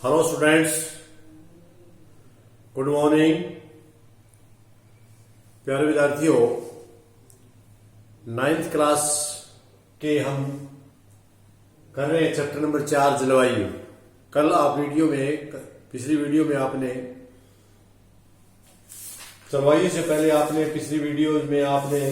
Hello students, good morning. प्यारे विद्यार्थियों, 9th class के हम कर रहे हैं चैप्टर नंबर 4 जलवायु। कल आप पिछली वीडियो में आपने जलवायु से पहले पिछली वीडियो में आपने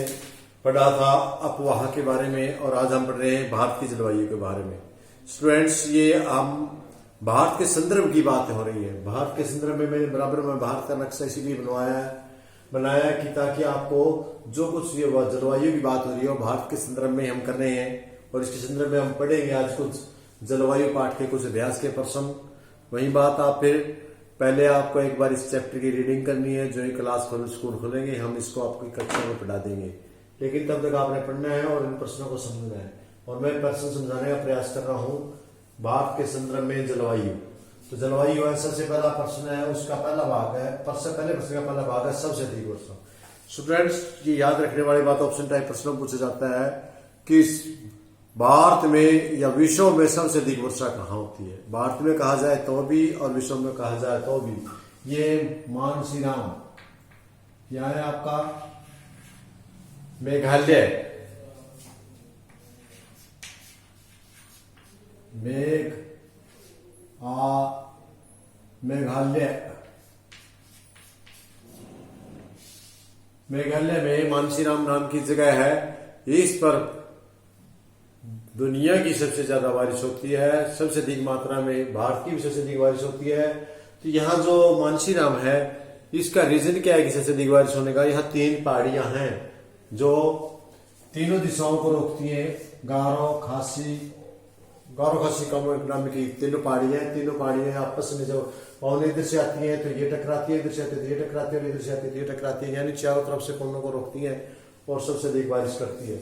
पढ़ा था अफवाह के बारे में, और आज हम पढ़ रहे हैं भारत की जलवायु के बारे में। स्टूडेंट्स, ये हम भारत के संदर्भ की बात हो रही है। भारत के संदर्भ में मैंने बराबर में भारत का नक्शा इसीलिए बनाया कि ताकि आपको जो कुछ ये जलवायु की बात हो रही है वो भारत के संदर्भ में हम कर रहे हैं, और इसके संदर्भ में हम पढ़ेंगे आज कुछ जलवायु पाठ के कुछ अभ्यास के प्रश्न। वही बात पहले आपको एक बार इस चैप्टर की रीडिंग करनी है। जो ही क्लास स्कूल खोलेंगे हम इसको आपकी कक्षा में पढ़ा देंगे, लेकिन तब तक आपने पढ़ना है और इन प्रश्नों को समझना है। और मैं प्रश्न समझाने का प्रयास कर रहा हूँ भारत के संदर्भ में जलवायु। तो जलवायु है, सबसे पहला प्रश्न है, उसका पहला भाग है, पहले प्रश्न का पहला भाग है सबसे अधिक वर्षा। स्टूडेंट्स, ये याद रखने वाली बात, ऑप्शन टाइप प्रश्न पूछा जाता है कि भारत में या विश्व में सबसे अधिक वर्षा कहाँ होती है। भारत में कहा जाए तो भी और विश्व में कहा जाए तो भी। ये मानसीराम, यह है आपका मेघालय। मेघालय में मानसीराम नाम की जगह है। इस पर दुनिया की सबसे ज्यादा बारिश होती है, सबसे अधिक मात्रा में भारत की भी सबसे अधिक बारिश होती है। तो यहाँ जो मानसीराम है, इसका रीजन क्या है कि सबसे अधिक बारिश होने का? यहाँ 3 पहाड़ियां हैं जो तीनों दिशाओं को रोकती हैं। गारो खासी नाम की तीनों पहाड़ियां आपस में जो पवन इधर से आती है तो ये टकराती है, इधर से आती है तो ये टकराती है, और इधर से आती है तो ये टकराती है, यानी चारों तरफ से पवनों को रोकती है और सबसे अधिक बारिश करती है।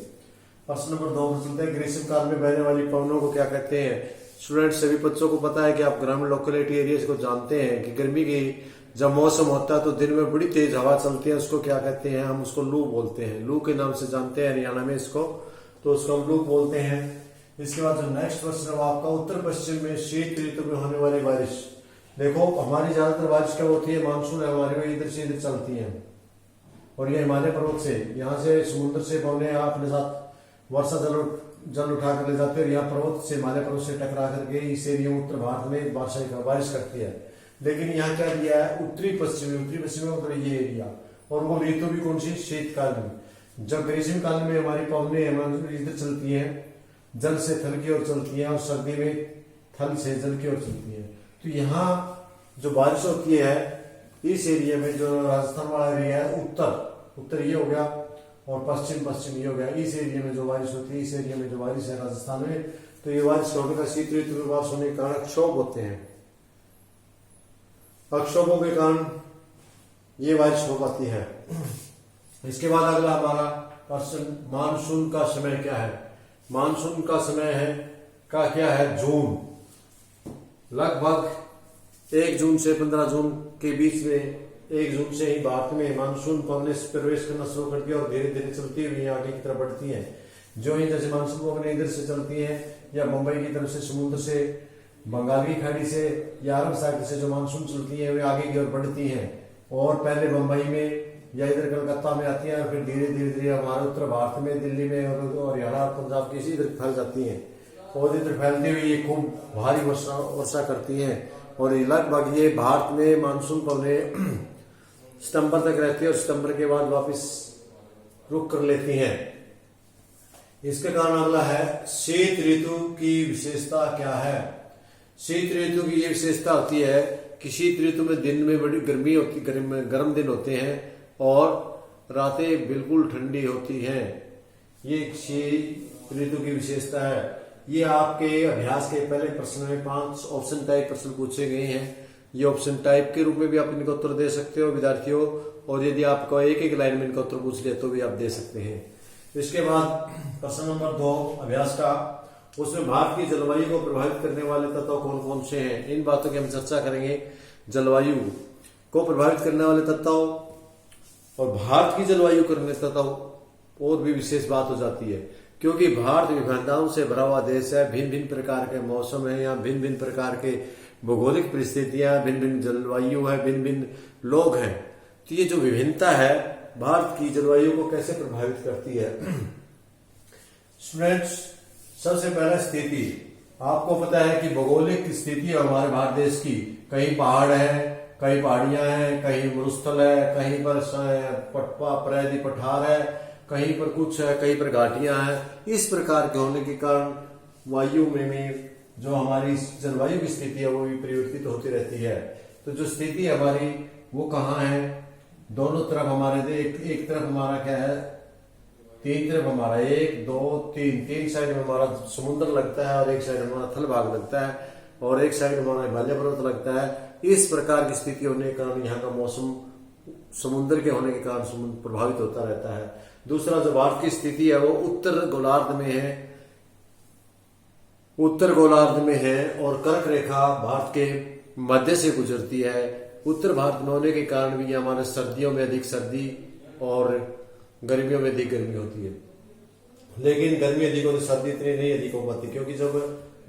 प्रश्न नंबर 2 पर चलते हैं। ग्रीष्म काल में बहने वाली पवनों को क्या कहते हैं? स्टूडेंट्स, सभी बच्चों को पता है कि आप ग्रामीण लोकेलिटी एरिया को जानते हैं कि गर्मी की जब मौसम होता है तो दिन में बड़ी तेज हवा चलती है। उसको क्या कहते हैं? हम उसको लू बोलते हैं। लू के नाम से जानते हैं हरियाणा में इसको, तो उसको हम लू बोलते हैं। इसके बाद जो नेक्स्ट प्रश्न है आपका, उत्तर पश्चिम में शीत ऋतु में होने वाली बारिश। देखो, हमारी ज्यादातर बारिश क्या होती है? मानसून है हमारे में इधर से इधर चलती है, और ये हिमालय पर्वत से, यहाँ से समुद्र से पवने अपने साथ वर्षा जल उठा कर ले जाते हैं, और यहाँ पर्वत से, हिमालय पर्वत से टकरा करके इस एरिया में उत्तर भारत में बारिश करती है। लेकिन यहाँ क्या दिया है? उत्तरी पश्चिमी मतलब ये एरिया, और वो ऋतु भी कौन सी? शीतकाल में। जब ग्रीष्म काल में हमारी पवने इधर चलती है, जल से थल की ओर चलती है, और सर्दी में थल से जल की ओर चलती है। तो यहाँ जो बारिश होती है इस एरिया में, जो राजस्थान वाला एरिया है, उत्तर ये हो गया, और पश्चिम ये हो गया। इस एरिया में जो बारिश होती है, इस एरिया में जो बारिश है राजस्थान में, तो ये बारिश होने का शीत ऋतु में बारिश होने के कारण क्षोभ होते हैं। अक्षोभों के कारण ये बारिश हो पाती है। इसके बाद अगला हमारा प्रश्न, मानसून का समय क्या है? मानसून का समय क्या है? जून। लगभग 1 जून से 15 जून के बीच में, 1 जून से ही भारत में मानसून पवनें प्रवेश करना शुरू करती है और धीरे धीरे चलती हुई आगे की तरफ बढ़ती है। जो ही जैसे मानसून पवनें इधर से चलती है, या मुंबई की तरफ से, समुद्र से, बंगाल की खाड़ी से, या अरब सागर से जो मानसून चलती है वे आगे की ओर बढ़ती है, और पहले मुंबई में या इधर कलकत्ता में आती है, और फिर धीरे धीरे हमारे उत्तर भारत में, दिल्ली में और हरियाणा और पंजाब की इधर फैल जाती है, और इधर फैलती हुई ये खूब भारी वर्षा करती है। और लगभग ये भारत में मानसून पवनें सितंबर तक रहती है, और सितंबर के बाद वापस रुक कर लेती हैं। इसके कारण अगला है, शीत ऋतु की विशेषता क्या है? शीत ऋतु की ये विशेषता होती है कि शीत ऋतु में दिन में बड़ी गर्मी होती, गर्म दिन होते हैं, और रातें बिल्कुल ठंडी होती हैं। ये शीत ऋतु की विशेषता है। ये आपके अभ्यास के पहले प्रश्न में 5 ऑप्शन टाइप प्रश्न पूछे गए हैं। ये ऑप्शन टाइप के रूप में भी आप इनका उत्तर दे सकते हो विद्यार्थियों, और यदि आपको एक लाइन में इनका उत्तर पूछ लिया तो भी आप दे सकते हैं। इसके बाद प्रश्न नंबर 2 अभ्यास का, उसमें भारत की जलवायु को प्रभावित करने वाले तत्व कौन कौन से हैं? इन बातों की हम चर्चा करेंगे। जलवायु को प्रभावित करने वाले तत्व और भारत की जलवायु करने तत्व और भी विशेष बात हो जाती है, क्योंकि भारत विभिन्नताओं से भरा हुआ देश है। भिन्न भिन्न प्रकार के मौसम है, यहाँ भिन्न भिन्न प्रकार के भौगोलिक परिस्थितियां, भिन्न भिन्न जलवायु है, भिन्न भिन्न लोग हैं। तो ये जो विभिन्नता है भारत की जलवायु को कैसे प्रभावित करती है। स्टूडेंट्स, सबसे पहला स्थिति, आपको पता है कि भौगोलिक स्थिति हमारे भारत देश की, कहीं पहाड़ है, कहीं पहाड़ियां हैं, कहीं मरुस्थल है, कहीं पर परेदी पठार है, कहीं पर कुछ है, कहीं पर घाटियां हैं। इस प्रकार के होने के कारण वायु में जो हमारी जलवायु की स्थिति है वो भी परिवर्तित होती रहती है। तो जो स्थिति हमारी वो कहाँ है, दोनों तरफ हमारे एक तरफ हमारा क्या है, तीन तरफ हमारा 1 2 3 साइड में हमारा समुद्र लगता है और एक साइड हमारा थल भाग लगता है और एक साइड हमारा हिमालय पर्वत लगता है। इस प्रकार की स्थिति होने के कारण यहाँ का मौसम समुद्र के होने के कारण प्रभावित होता रहता है। दूसरा जो भारत की स्थिति है वो उत्तर गोलार्ध में है और कर्क रेखा भारत के मध्य से गुजरती है। उत्तर भारत में होने के कारण भी हमारे सर्दियों में अधिक सर्दी और गर्मियों में अधिक गर्मी होती है। लेकिन गर्मी अधिक होती, सर्दी इतनी नहीं अधिक हो पाती, क्योंकि जब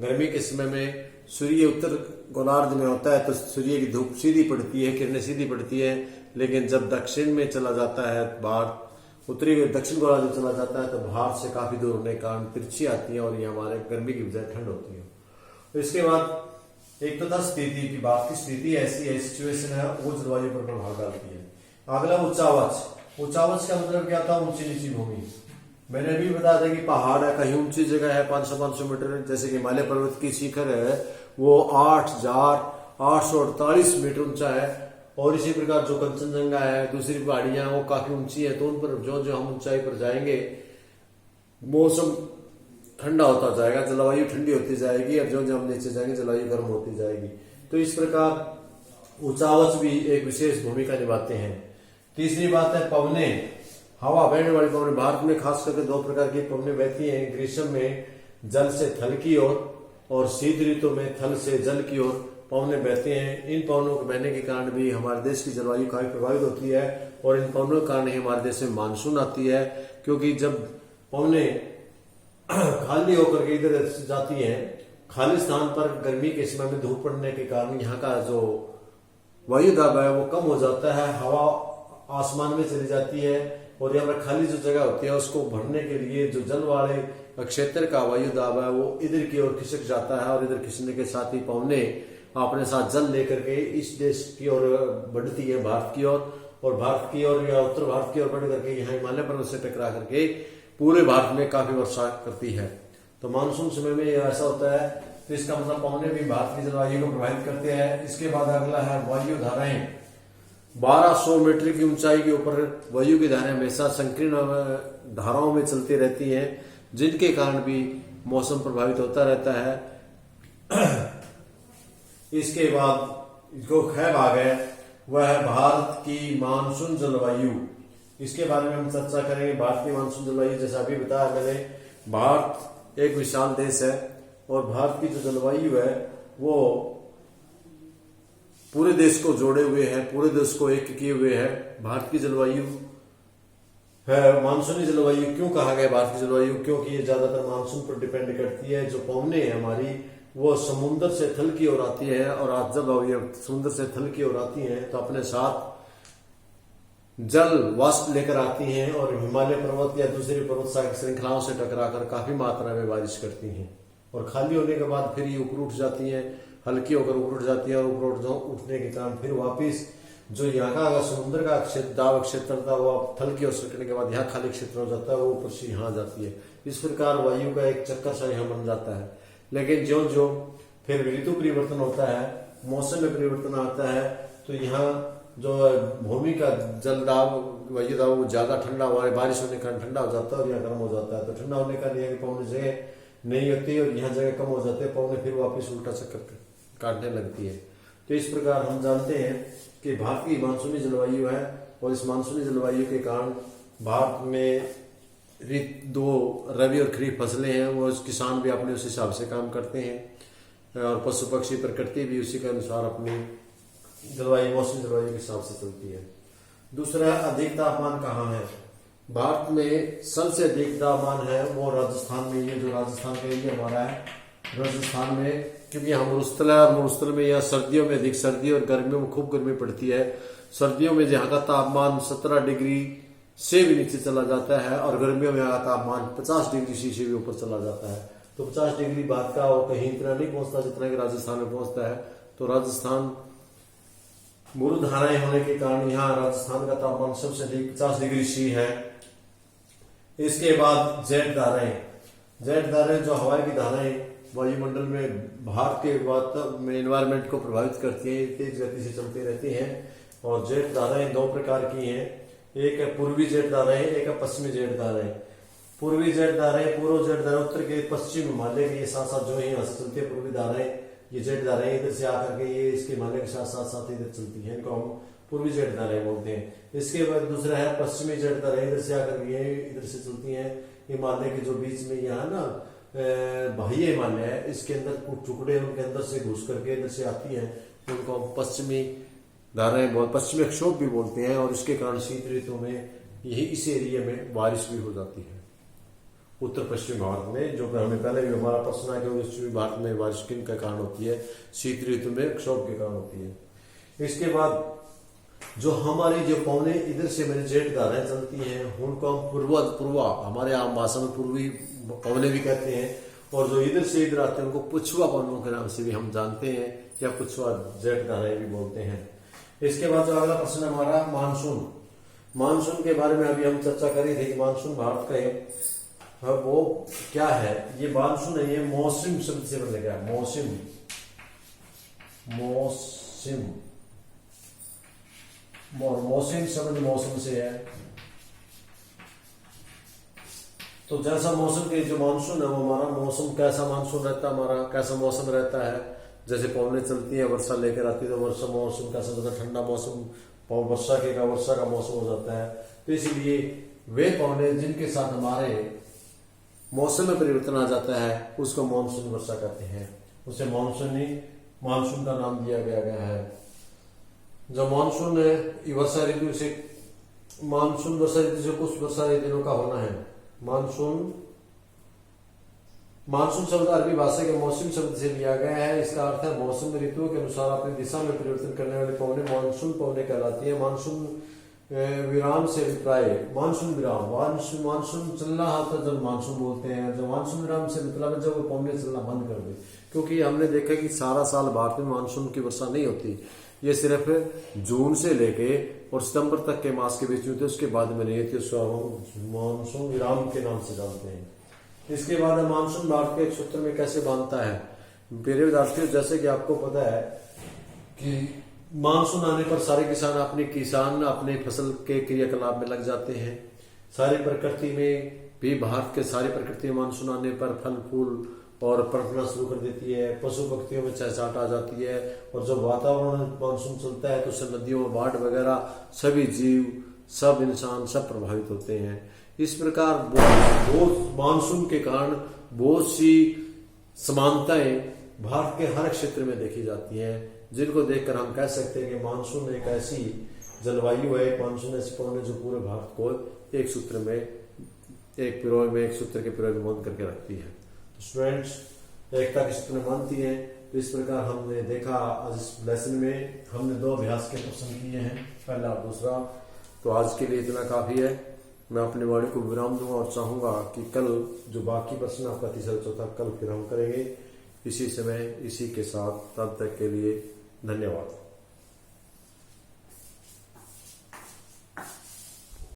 गर्मी के समय में सूर्य उत्तर गोलार्ध में होता है तो सूर्य की धूप सीधी पड़ती है, किरणें सीधी पड़ती है। लेकिन जब दक्षिण में चला जाता है भारत, उत्तरी दक्षिण गोलार्ध में चला जाता है तो भारत से काफी दूर होने के कारण तिरछी आती है और ये हमारे गर्मी की बजाय ठंड होती है। तो इसके बाद एक तो था स्थिति की, भारत की स्थिति ऐसी है, सिचुएशन है, वो जलवायु पर प्रभाव डालती है। अगला उच्चावच। उच्चावच का मतलब क्या था, ऊंची नीची भूमि। मैंने भी बताया था कि पहाड़ है, कहीं ऊंची जगह है 500 मीटर, जैसे कि हिमालय पर्वत की शिखर है वो 8,848 मीटर ऊंचा है। और इसी प्रकार जो कंचनजंगा है, दूसरी पहाड़ियां वो काफी ऊंची है, तो उन पर जो जो हम ऊंचाई पर जाएंगे मौसम ठंडा होता जाएगा, जलवायु ठंडी होती जाएगी, और जो जो हम नीचे जाएंगे जलवायु गर्म होती जाएगी। तो इस प्रकार उच्चावच भी एक विशेष भूमिका निभाते हैं। तीसरी बात है पवने, हवा बहने वाली पवने। भारत में खास करके 2 प्रकार की पवनें बहती हैं, ग्रीष्म में जल से थल की ओर और शीत ऋतु में थल से जल की ओर पवनें बहते हैं। इन पवनों के बहने के कारण भी हमारे देश की जलवायु काफी प्रभावित होती है और इन पवनों के कारण ही हमारे देश में मानसून आती है। क्योंकि जब पवनें खाली होकर के इधर जाती हैं, खाली स्थान पर गर्मी के समय में धूप पड़ने के कारण यहाँ का जो वायु दाब है वो कम हो जाता है, हवा आसमान में चली जाती है और यहाँ पर खाली जो जगह होती है उसको भरने के लिए जो जल वाले क्षेत्र का वायु दाब है वो इधर की ओर खिसक जाता है और इधर खिसकने के साथ ही पवनें अपने साथ जल लेकर के इस देश की ओर बढ़ती है, भारत की ओर, और भारत की ओर या उत्तर भारत की ओर बढ़ करके यहाँ हिमालय पर्वत से टकरा करके पूरे भारत में काफी वर्षा करती है। तो मानसून समय में ऐसा होता है। तो इसका मतलब पवनें भी भारत की जलवायु को प्रभावित करते हैं। इसके बाद अगला है वायु धाराएं। 1200 मीटर की ऊंचाई के ऊपर वायु की धाराएं हमेशा संकीर्ण धाराओं में चलती रहती हैं, जिनके कारण भी मौसम प्रभावित होता रहता है। इसके बाद जो खै भाग है वह है भारत की मानसून जलवायु। इसके बारे में हम चर्चा करेंगे। भारत की मानसून जलवायु, जैसा अभी बताया मैंने, भारत एक विशाल देश है और भारत की जो जलवायु है वो पूरे देश को जोड़े हुए है, पूरे देश को एक किए हुए है। भारत की जलवायु है मानसूनी जलवायु। क्यों कहा गया भारत की जलवायु? क्योंकि ये ज्यादातर मानसून पर डिपेंड करती है। जो पवनें है हमारी वो समुद्र से थल की ओर आती है और आज जब ये समुद्र से थल की ओर आती हैं तो अपने साथ जल वाष्प लेकर आती हैं और हिमालय पर्वत या दूसरी पर्वत श्रृंखलाओं से टकराकर काफी मात्रा में बारिश करती हैं और खाली होने के बाद फिर ये ऊपर उठ जाती हैं, हल्की होकर ऊपर उठ जाती है और ऊपर उठने के कारण फिर वापिस जो यहाँ का समुद्र का दाब क्षेत्र था वो थल की ओर सरकने के बाद यहाँ खाली क्षेत्र हो जाता है, वो ऊपर से यहाँ जाती है। इस प्रकार वायु का एक चक्कर सा यहाँ बन जाता है। लेकिन जो जो फिर ऋतु परिवर्तन होता है, मौसम में परिवर्तन आता है, तो यहाँ जो भूमि का जल दाब वायु दाब वो ज्यादा ठंडा हुआ है, बारिश होने के कारण ठंडा हो जाता है और यहाँ गर्म हो जाता है। तो ठंडा होने का यहाँ की पवनें जगह नहीं होती और यहाँ जगह कम हो जाते हैं, पवनें फिर वापस उल्टा चक्कर काटने लगती है। तो इस प्रकार हम जानते हैं कि भारत की मानसूनी जलवायु है और इस मानसूनी जलवायु के कारण भारत में दो रबी और खरीफ फसलें हैं, वो किसान भी अपने उस हिसाब से काम करते हैं और पशु पक्षी प्रकृति भी उसी के अनुसार अपनी जलवायु मौसमी जलवायु के हिसाब से चलती है। दूसरा, अधिक तापमान कहाँ है? भारत में सबसे अधिक तापमान है वो राजस्थान में। ये जो राजस्थान का एरिया हमारा है राजस्थान में, क्योंकि यहाँ मरुस्थल है और मरुस्थल में यहाँ सर्दियों में अधिक सर्दी और गर्मियों में खूब गर्मी पड़ती है। सर्दियों में यहाँ का तापमान 17 डिग्री से भी नीचे चला जाता है और गर्मियों में यहाँ का तापमान 50 डिग्री से भी ऊपर चला जाता है। तो 50 डिग्री बाद का और कहीं इतना नहीं पहुंचता जितना कि राजस्थान में पहुंचता है। तो राजस्थान मूल धाराएं होने के कारण यहाँ राजस्थान का तापमान सबसे अधिक 50 डिग्री सी है। इसके बाद जेट धाराएं जो हवा की धाराएं वायुमंडल में भारत के वातावरण में एनवायरमेंट को प्रभावित करती है, तेज गति से चलती रहती हैं। और जेट धाराएं दो प्रकार की हैं, एक है पूर्वी जेट धाराएं, एक है पश्चिमी जेट धाराएं। पूर्वी जेट धाराएं, पूर्व जेट धाराएं उत्तर के पश्चिम हिमालय के साथ साथ जो है चलती है पूर्वी धाराएं, ये जेट धाराएं इधर से आकर के ये इसके हिमालय के साथ साथ इधर चलती है, इनको हम पूर्वी जेट धाराएं बोलते हैं। इसके बाद दूसरा है पश्चिमी जेट धाराएं, इधर से आकर ये इधर से चलती है हिमालय के जो बीच में यहाँ ना बाह्य हिमालय है, इसके अंदर कुछ टुकड़े उनके अंदर से घुस करके इधर से आती हैं, उनको हम पश्चिमी धाराएं पश्चिमी क्षोभ भी बोलते हैं। और इसके कारण शीत ऋतु में यही इस एरिया में बारिश भी हो जाती है उत्तर पश्चिम भारत में, जो हमें पहले भी हमारा प्रश्न है कि उत्तरी भारत में बारिश किन का कारण होती है, शीत ऋतु में क्षोभ के कारण होती है। इसके बाद जो हमारी जो पौने इधर से मेरी जेट धाराएं चलती हैं उनको हम पूर्वा हमारे यहाँ भाषा में पूर्वी पौने भी कहते हैं। और जो इधर से इधर आते हैं उनको पुछवा पौनों के नाम से भी हम जानते हैं या पुछवा जेट धाराएं भी बोलते हैं। इसके बाद जो अगला प्रश्न हमारा मानसून के बारे में अभी हम चर्चा करी थी कि मानसून भारत का है वो क्या है। ये मानसून है, ये मौसम शब्द से बनेगा, मौसम शब्द मौसम से है। तो जैसा मौसम के जो मानसून है वो हमारा मौसम कैसा मानसून रहता है, हमारा कैसा मौसम रहता है। जैसे पवनें चलती है, वर्षा लेकर आती है तो वर्षा मौसम कैसा होता है, ठंडा मौसम वर्षा का मौसम हो जाता है। तो इसलिए वे पवनें जिनके साथ हमारे मौसम में परिवर्तन आ जाता है उसको मानसून वर्षा कहते हैं, उसे मानसून का नाम दिया गया है। जो मानसून है वर्षा ऋतु से कुछ वर्षा ऋतुओं का होना है। मानसून शब्द अरबी भाषा के मौसम शब्द से लिया गया है। इसका अर्थ है मौसम ऋतुओं के अनुसार अपनी दिशा में परिवर्तन करने वाली पवनें मानसून पवनें कहलाती है। मानसून विराम से अभिप्राय मानसून चल रहा था जब मानसून बोलते हैं। जो मानसून विराम से मतलब जब वो पवनें चलना बंद कर दे, क्योंकि हमने देखा कि सारा साल भारत में मानसून की वर्षा नहीं होती, ये सिर्फ जून से लेके और सितंबर तक के मास के बीच में होती है, उसके बाद में नहीं होती, उसको मानसून विराम के नाम से जानते हैं। इसके बाद मानसून भारत के एक सूत्र में कैसे बांधता है। प्रिय विद्यार्थियों, जैसे कि आपको पता है कि मानसून आने पर सारे किसान अपने फसल के क्रियाकलाप में लग जाते हैं। सारी प्रकृति में भी भारत के सारी प्रकृति में मानसून आने पर फल फूल और पनपना शुरू कर देती है, पशु पक्षियों में चहचहाट आ जाती है। और जब वातावरण मानसून चलता है तो उससे नदियों में बाढ़ वगैरह सभी जीव सब इंसान सब प्रभावित होते हैं। इस प्रकार मानसून के कारण बहुत सी समानताएं भारत के हर क्षेत्र में देखी जाती हैं, जिनको देखकर हम कह सकते हैं कि मानसून एक ऐसी जलवायु है, मानसून ऐसी पवन है जो पूरे भारत को एक सूत्र के पिरोए में बांध करके रखती है। तो स्टूडेंट्स एकता के सूत्र में बांधती है। तो इस प्रकार हमने देखा आज इस लेसन में हमने 2 अभ्यास के प्रश्न किए हैं, पहला और दूसरा। तो आज के लिए इतना काफी है। मैं अपनी वाणी को विराम दूंगा और चाहूंगा कि कल जो बाकी प्रश्न आपका तीसरा चौथा कल फिर हम करेंगे इसी समय इसी के साथ। तब तक के लिए धन्यवाद।